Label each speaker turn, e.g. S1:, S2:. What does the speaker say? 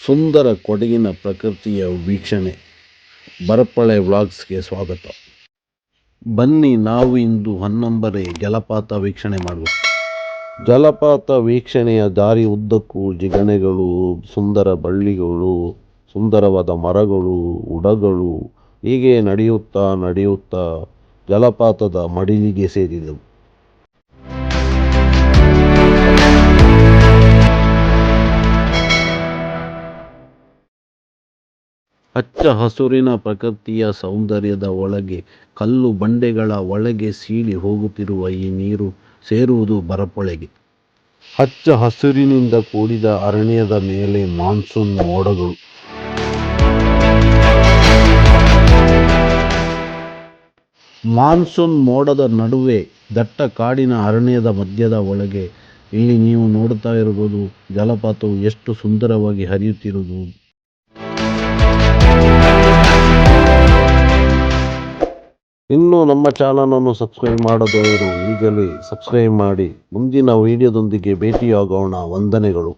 S1: ಸುಂದರ ಕೊಡಗಿನ ಪ್ರಕೃತಿಯ ವೀಕ್ಷಣೆ ಬರಪಳೆ ವ್ಲಾಗ್ಸ್ಗೆ ಸ್ವಾಗತ. ಬನ್ನಿ ನಾವು ಇಂದು ಹೊನ್ನಂಬರೆ ಜಲಪಾತ ವೀಕ್ಷಣೆ ಮಾಡುವ. ಜಲಪಾತ ವೀಕ್ಷಣೆಯ ದಾರಿ ಉದ್ದಕ್ಕೂ ಜಿಗಣೆಗಳು, ಸುಂದರ ಬಳ್ಳಿಗಳು, ಸುಂದರವಾದ ಮರಗಳು, ಉಡಗಳು ಹೀಗೆ ನಡೆಯುತ್ತಾ ಜಲಪಾತದ ಮಡಿಲಿಗೆ ಸೇರಿದೆವು. ಹಚ್ಚ ಹಸುರಿನ ಪ್ರಕೃತಿಯ ಸೌಂದರ್ಯದ ಒಳಗೆ, ಕಲ್ಲು ಬಂಡೆಗಳ ಒಳಗೆ ಸೀಳಿ ಹೋಗುತ್ತಿರುವ ಈ ನೀರು ಸೇರುವುದು ಬರಪೊಳೆಗೆ. ಹಚ್ಚ ಹಸುರಿನಿಂದ ಕೂಡಿದ ಅರಣ್ಯದ ಮೇಲೆ ಮಾನ್ಸೂನ್ ಮೋಡಗಳು. ಮಾನ್ಸೂನ್ ಮೋಡದ ನಡುವೆ ದಟ್ಟ ಕಾಡಿನ ಅರಣ್ಯದ ಮಧ್ಯದ ಒಳಗೆ ಇಲ್ಲಿ ನೀವು ನೋಡ್ತಾ ಇರಬಹುದು ಜಲಪಾತವು ಎಷ್ಟು ಸುಂದರವಾಗಿ ಹರಿಯುತ್ತಿರುವುದು. ಇನ್ನೂ ನಮ್ಮ ಚಾನಲನ್ನು ಸಬ್ಸ್ಕ್ರೈಬ್ ಮಾಡದವರು ಈಗಲೇ ಸಬ್ಸ್ಕ್ರೈಬ್ ಮಾಡಿ. ಮುಂದಿನ ವಿಡಿಯೋದೊಂದಿಗೆ ಭೇಟಿಯಾಗೋಣ. ವಂದನೆಗಳು.